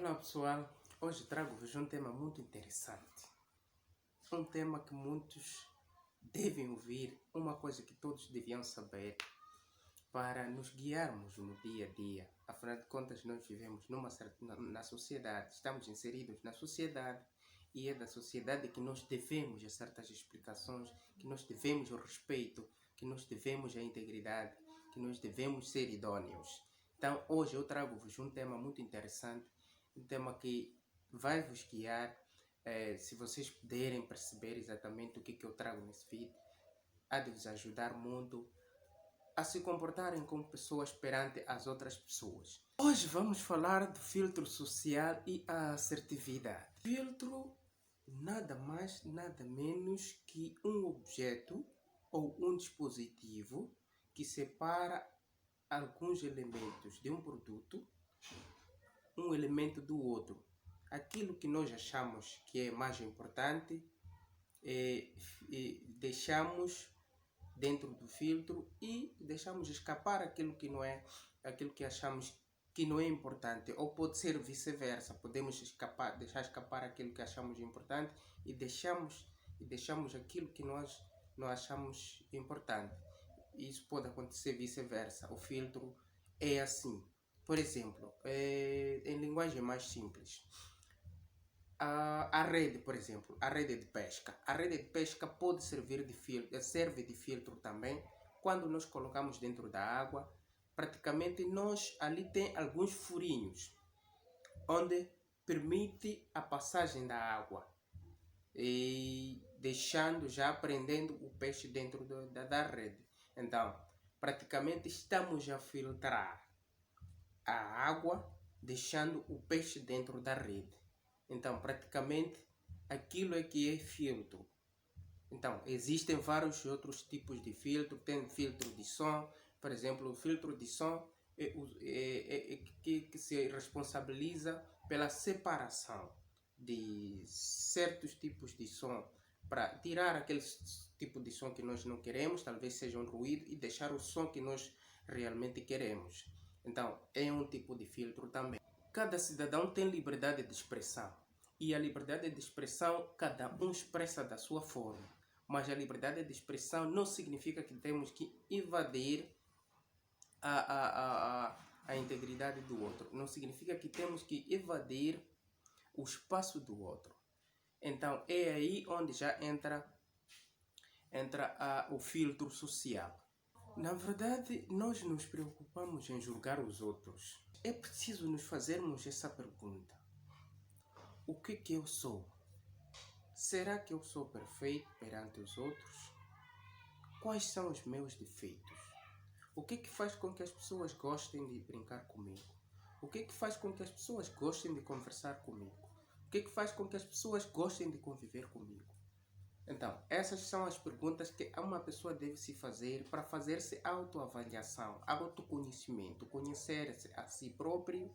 Olá pessoal, hoje trago-vos um tema muito interessante. Um tema que muitos devem ouvir, uma coisa que todos deviam saber para nos guiarmos no dia a dia. Afinal de contas, nós vivemos na sociedade, estamos inseridos na sociedade e é da sociedade que nós devemos a certas explicações, que nós devemos o respeito, que nós devemos a integridade, que nós devemos ser idôneos. Então, hoje eu trago-vos um tema muito interessante, um tema que vai vos guiar. Se vocês puderem perceber exatamente o que eu trago nesse vídeo, há de vos ajudar muito a se comportarem como pessoas perante as outras pessoas. Hoje vamos falar do filtro social e a assertividade. Filtro nada mais, nada menos que um objeto ou um dispositivo que separa alguns elementos de um produto, um elemento do outro. Aquilo que nós achamos que é mais importante, deixamos dentro do filtro e deixamos escapar aquilo que não é, aquilo que achamos que não é importante, ou pode ser vice-versa. Podemos deixar escapar aquilo que achamos importante e deixamos aquilo que nós não achamos importante. Isso pode acontecer vice-versa. O filtro é assim. Por exemplo, em linguagem mais simples, a rede, por exemplo, a rede de pesca. A rede de pesca pode servir serve de filtro também. Quando nós colocamos dentro da água, praticamente ali tem alguns furinhos, onde permite a passagem da água, e prendendo o peixe dentro da rede. Então, praticamente estamos a filtrar a água, deixando o peixe dentro da rede. Então, praticamente, aquilo é que é filtro. Então, existem vários outros tipos de filtro. Tem filtro de som, por exemplo, o filtro de som que se responsabiliza pela separação de certos tipos de som, para tirar aquele tipo de som que nós não queremos, talvez seja um ruído, e deixar o som que nós realmente queremos. Então, é um tipo de filtro também. Cada cidadão tem liberdade de expressão. E a liberdade de expressão, cada um expressa da sua forma. Mas a liberdade de expressão não significa que temos que invadir a integridade do outro. Não significa que temos que invadir o espaço do outro. Então, é aí onde já entra o filtro social. Na verdade, nós nos preocupamos em julgar os outros. É preciso nos fazermos essa pergunta. O que eu sou? Será que eu sou perfeito perante os outros? Quais são os meus defeitos? O que faz com que as pessoas gostem de brincar comigo? O que faz com que as pessoas gostem de conversar comigo? O que faz com que as pessoas gostem de conviver comigo? Então, essas são as perguntas que uma pessoa deve se fazer para fazer-se autoavaliação, autoconhecimento, conhecer-se a si próprio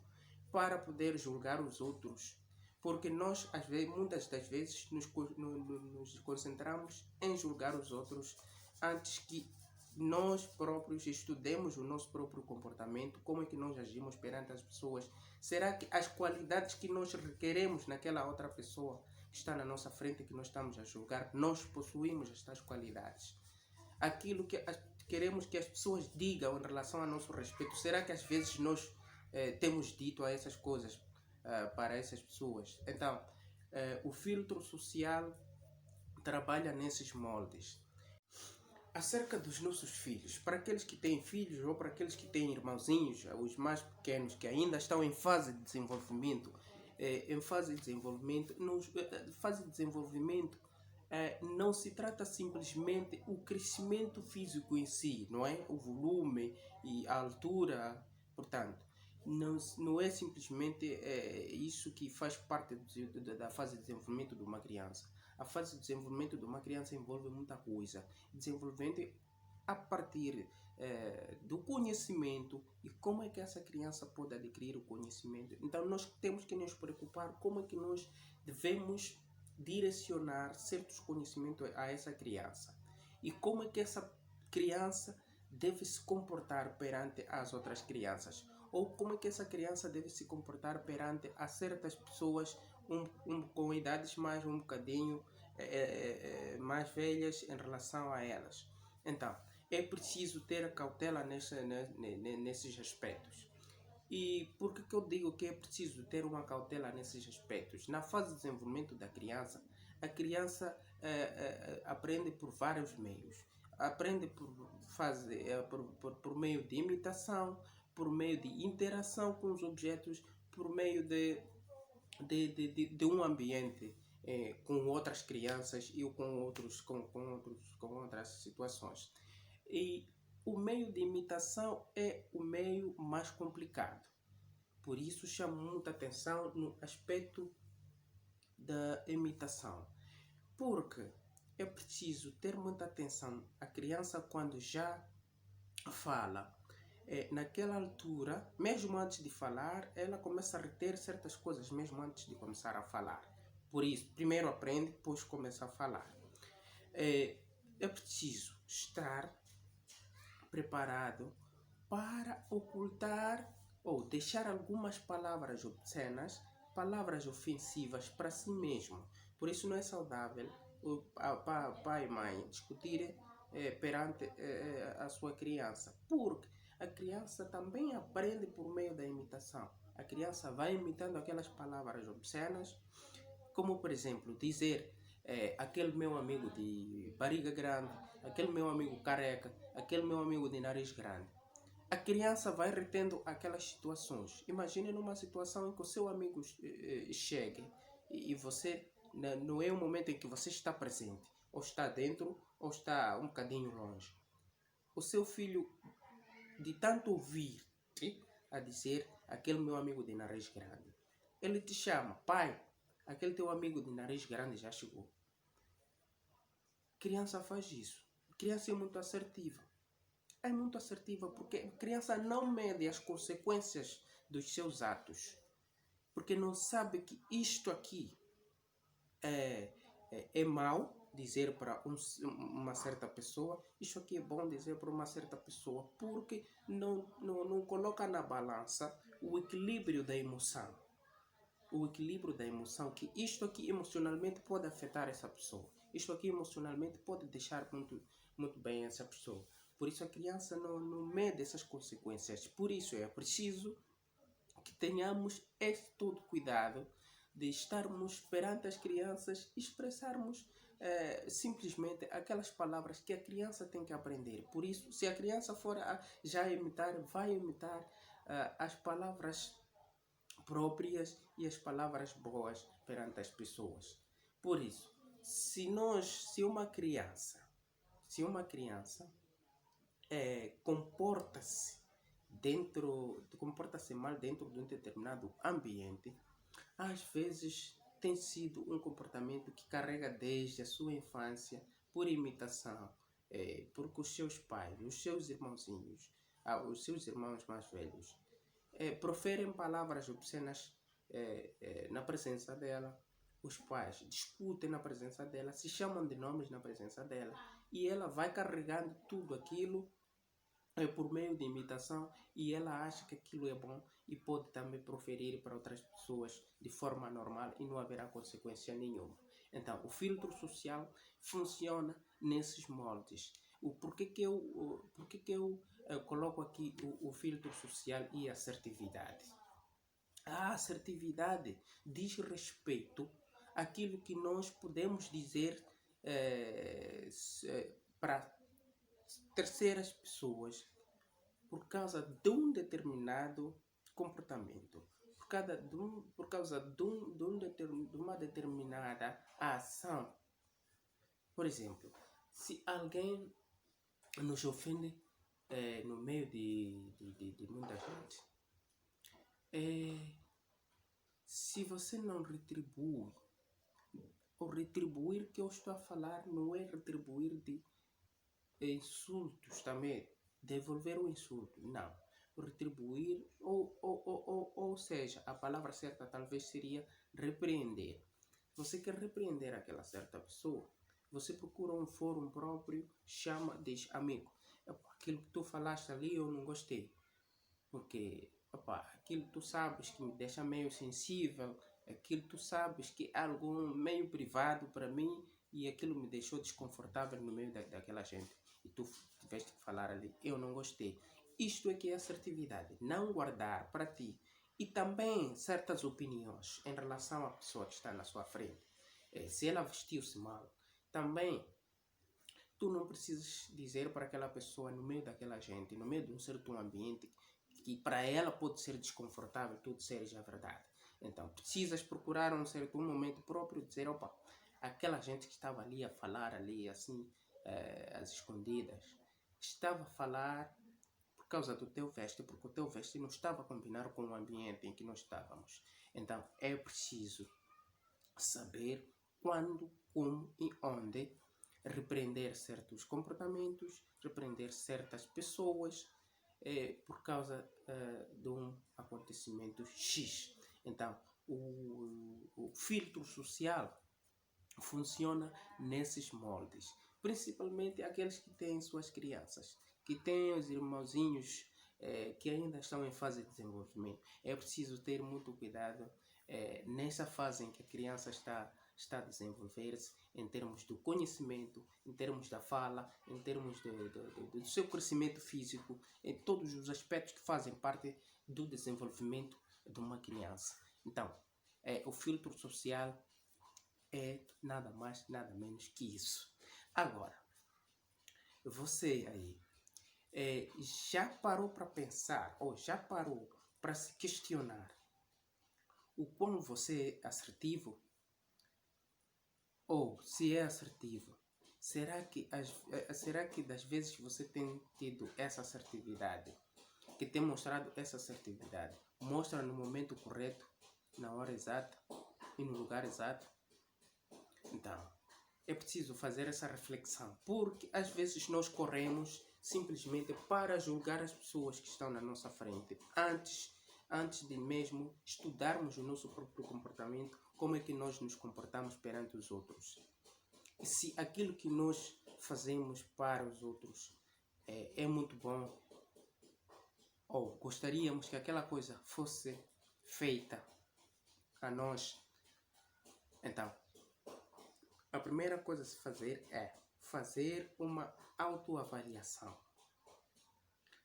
para poder julgar os outros. Porque nós, muitas das vezes, nos concentramos em julgar os outros antes que nós próprios estudemos o nosso próprio comportamento, como é que nós agimos perante as pessoas. Será que as qualidades que nós requeremos naquela outra pessoa que está na nossa frente, que nós estamos a julgar, nós possuímos estas qualidades? Aquilo que queremos que as pessoas digam em relação ao nosso respeito, será que às vezes nós temos dito a essas coisas para essas pessoas? Então, o filtro social trabalha nesses moldes. Acerca dos nossos filhos, para aqueles que têm filhos ou para aqueles que têm irmãozinhos, os mais pequenos que ainda estão em fase de desenvolvimento, não se trata simplesmente o crescimento físico em si, não é? O volume e a altura, portanto, não é simplesmente isso que faz parte da fase de desenvolvimento de uma criança. A fase de desenvolvimento de uma criança envolve muita coisa. Desenvolvimento a partir do conhecimento e como é que essa criança pode adquirir o conhecimento. Então nós temos que nos preocupar como é que nós devemos direcionar certos conhecimentos a essa criança e como é que essa criança deve se comportar perante as outras crianças. ou como é que essa criança deve se comportar perante a certas pessoas com idades mais um bocadinho mais velhas em relação a elas. Então, é preciso ter cautela nesses aspectos. E por que eu digo que é preciso ter uma cautela nesses aspectos? Na fase de desenvolvimento da criança, a criança aprende por vários meios. Aprende por meio de imitação, por meio de interação com os objetos, por meio de um ambiente com outras crianças e com outras situações. E o meio de imitação é o meio mais complicado. Por isso chamo muita atenção no aspecto da imitação. Porque é preciso ter muita atenção. A criança, quando já fala, naquela altura, mesmo antes de falar, ela começa a reter certas coisas, mesmo antes de começar a falar. Por isso, primeiro aprende, depois começa a falar. É preciso estar preparado para ocultar ou deixar algumas palavras obscenas, palavras ofensivas para si mesmo. Por isso não é saudável o pai e mãe discutirem perante a sua criança, porque a criança também aprende por meio da imitação. A criança vai imitando aquelas palavras obscenas, como por exemplo dizer aquele meu amigo de barriga grande, aquele meu amigo careca, aquele meu amigo de nariz grande. A criança vai retendo aquelas situações. Imagine numa situação em que o seu amigo chegue e você, não é o momento em que você está presente, ou está dentro, ou está um bocadinho longe. O seu filho, de tanto ouvir a dizer aquele meu amigo de nariz grande, ele te chama, pai, aquele teu amigo de nariz grande já chegou. Criança faz isso. Criança é muito assertiva. É muito assertiva porque a criança não mede as consequências dos seus atos. Porque não sabe que isto aqui é mau dizer para uma certa pessoa, isto aqui é bom dizer para uma certa pessoa, porque não coloca na balança o equilíbrio da emoção. O equilíbrio da emoção, que isto aqui emocionalmente pode afetar essa pessoa. Isto aqui emocionalmente pode deixar muito bem essa pessoa. Por isso a criança não mede essas consequências. Por isso é preciso que tenhamos este todo cuidado de estarmos perante as crianças e expressarmos simplesmente aquelas palavras que a criança tem que aprender. Por isso, se a criança for já imitar, vai imitar as palavras próprias e as palavras boas perante as pessoas. Por isso, se uma criança comporta-se mal dentro de um determinado ambiente, às vezes tem sido um comportamento que carrega desde a sua infância por imitação, porque os seus pais, os seus irmãozinhos, os seus irmãos mais velhos, proferem palavras obscenas na presença dela. Os pais discutem na presença dela, se chamam de nomes na presença dela, e ela vai carregando tudo aquilo por meio de imitação, e ela acha que aquilo é bom e pode também proferir para outras pessoas de forma normal e não haverá consequência nenhuma. Então, o filtro social funciona nesses moldes. Por que que eu coloco aqui o filtro social e a assertividade? A assertividade diz respeito àquilo que nós podemos dizer para terceiras pessoas por causa de um determinado comportamento, por causa de uma determinada ação. Por exemplo, se alguém nos ofende no meio de muita gente, se você não retribui, o retribuir que eu estou a falar não é retribuir de insultos também, devolver o insulto, não. Retribuir, ou seja, a palavra certa talvez seria repreender. Você quer repreender aquela certa pessoa, você procura um fórum próprio, diz, amigo, aquilo que tu falaste ali eu não gostei, porque opa, aquilo tu sabes que me deixa meio sensível, aquilo tu sabes que é algo meio privado para mim e aquilo me deixou desconfortável no meio daquela gente. E tu tiveste que falar ali, eu não gostei. Isto é que é assertividade, não guardar para ti. E também certas opiniões em relação à pessoa que está na sua frente. Se ela vestiu-se mal, também tu não precisas dizer para aquela pessoa no meio daquela gente, no meio de um certo ambiente, que para ela pode ser desconfortável tu disseres a verdade. Então, precisas procurar um certo momento próprio, dizer, opa, aquela gente que estava ali a falar ali, assim, às escondidas, estava a falar por causa do teu veste, porque o teu veste não estava a combinar com o ambiente em que nós estávamos. Então, é preciso saber quando, como e onde repreender certos comportamentos, repreender certas pessoas por causa de um acontecimento X. Então, o filtro social funciona nesses moldes, principalmente aqueles que têm suas crianças, que têm os irmãozinhos que ainda estão em fase de desenvolvimento. É preciso ter muito cuidado nessa fase em que a criança está a desenvolver-se em termos do conhecimento, em termos da fala, em termos do seu crescimento físico, em todos os aspectos que fazem parte do desenvolvimento de uma criança. Então, o filtro social é nada mais, nada menos que isso. Agora, você aí já parou para pensar ou já parou para se questionar o quão você é assertivo? Ou se é assertivo, será que das vezes você tem tido essa assertividade, que tem mostrado essa assertividade, mostra no momento correto, na hora exata e no lugar exato? Então, é preciso fazer essa reflexão, porque às vezes nós corremos simplesmente para julgar as pessoas que estão na nossa frente, antes de mesmo estudarmos o nosso próprio comportamento, como é que nós nos comportamos perante os outros. E se aquilo que nós fazemos para os outros é muito bom, ou gostaríamos que aquela coisa fosse feita a nós, então, a primeira coisa a se fazer é fazer uma autoavaliação.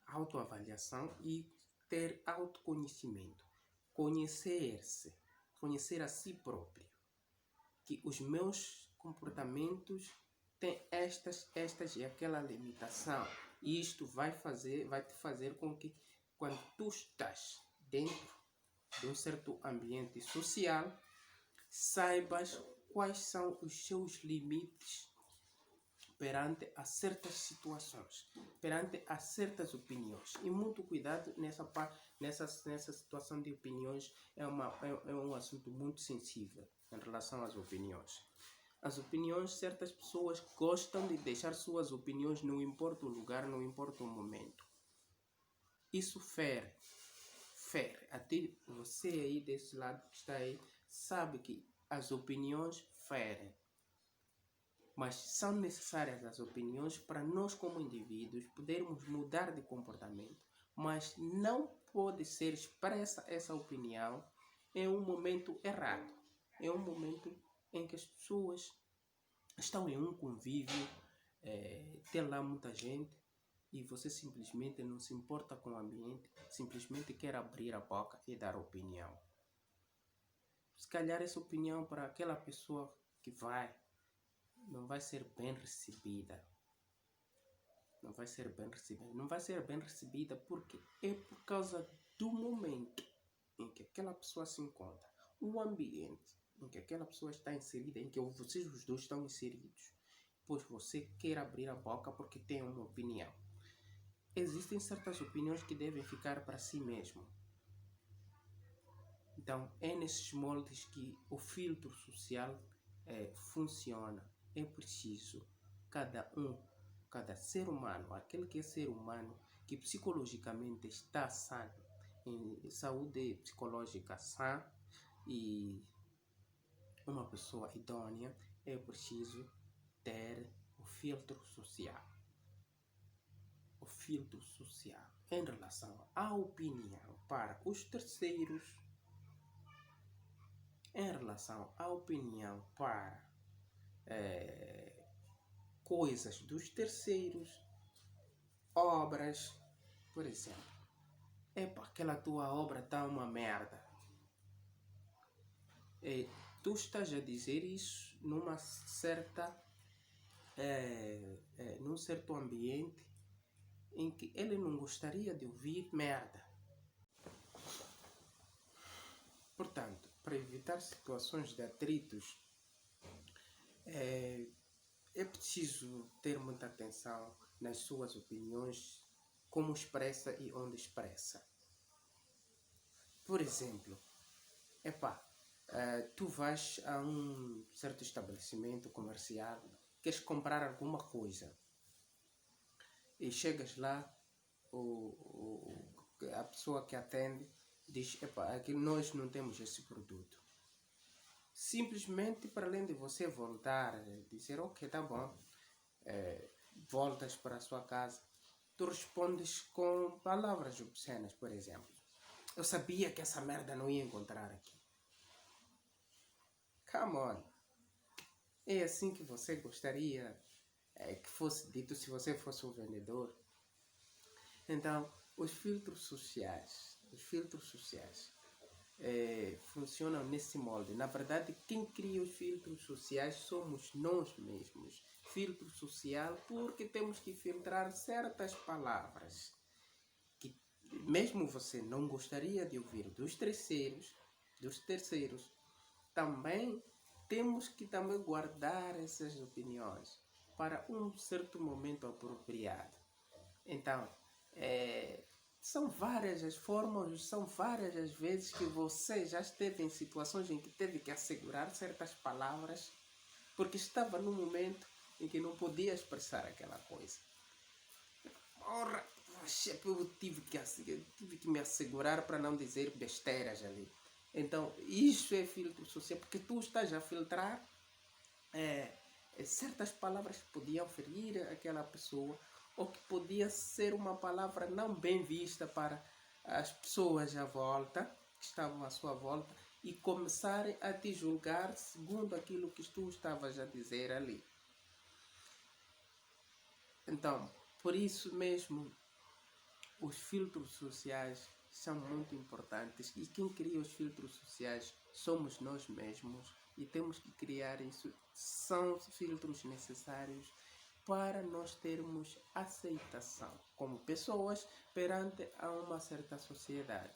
Autoavaliação e ter autoconhecimento. Conhecer-se, conhecer a si próprio. Que os meus comportamentos têm estas e aquela limitação. E isto vai te fazer com que quando tu estás dentro de um certo ambiente social, saibas quais são os seus limites perante a certas situações, perante a certas opiniões. E muito cuidado nessa situação de opiniões, é um assunto muito sensível em relação às opiniões. As opiniões, certas pessoas gostam de deixar suas opiniões, não importa o lugar, não importa o momento. Isso fere. Até você aí desse lado que está aí, sabe que as opiniões ferem. Mas são necessárias as opiniões para nós como indivíduos podermos mudar de comportamento. Mas não pode ser expressa essa opinião em um momento errado. É um momento em que as pessoas estão em um convívio, tem lá muita gente e você simplesmente não se importa com o ambiente, simplesmente quer abrir a boca e dar opinião. Se calhar essa opinião para aquela pessoa que não vai ser bem recebida. Não vai ser bem recebida porque é por causa do momento em que aquela pessoa se encontra, o ambiente em que aquela pessoa está inserida, em que vocês os dois estão inseridos, pois você quer abrir a boca porque tem uma opinião. Existem certas opiniões que devem ficar para si mesmo. Então, é nesses moldes que o filtro social funciona. É preciso cada ser humano, aquele que é ser humano, que psicologicamente está sano, em saúde psicológica sã e uma pessoa idônea, é preciso ter o filtro social. o filtro social em relação à opinião para os terceiros, em relação à opinião para coisas dos terceiros, obras, por exemplo. Epa, aquela tua obra está uma merda. E tu estás a dizer isso numa certa, num certo ambiente em que ele não gostaria de ouvir merda. Portanto, para evitar situações de atritos, é preciso ter muita atenção nas suas opiniões, como expressa e onde expressa. Por exemplo, tu vais a um certo estabelecimento comercial, queres comprar alguma coisa e chegas lá, a pessoa que atende diz, aqui nós não temos esse produto. Simplesmente, para além de você voltar e dizer, ok, tá bom, voltas para a sua casa, tu respondes com palavras obscenas, por exemplo. Eu sabia que essa merda não ia encontrar aqui. Come on. É assim que você gostaria que fosse dito se você fosse um vendedor? Então, os filtros sociais funcionam nesse molde. Na verdade, quem cria os filtros sociais somos nós mesmos. Filtro social porque temos que filtrar certas palavras que mesmo você não gostaria de ouvir dos terceiros, também temos que também guardar essas opiniões para um certo momento apropriado. Então, são várias as formas, são várias as vezes que você já esteve em situações em que teve que assegurar certas palavras porque estava num momento em que não podia expressar aquela coisa. Ora, eu tive que me assegurar para não dizer besteiras ali. Então, isso é filtro social, porque tu estás a filtrar certas palavras que podiam ferir aquela pessoa ou que podia ser uma palavra não bem vista para as pessoas à volta, que estavam à sua volta, e começarem a te julgar segundo aquilo que tu estavas a dizer ali. Então, por isso mesmo, os filtros sociais são muito importantes e quem cria os filtros sociais somos nós mesmos e temos que criar isso. São filtros necessários para nós termos aceitação como pessoas perante a uma certa sociedade.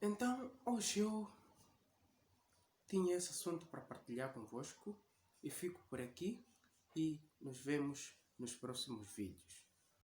Então, hoje eu tinha esse assunto para partilhar convosco e fico por aqui e nos vemos nos próximos vídeos.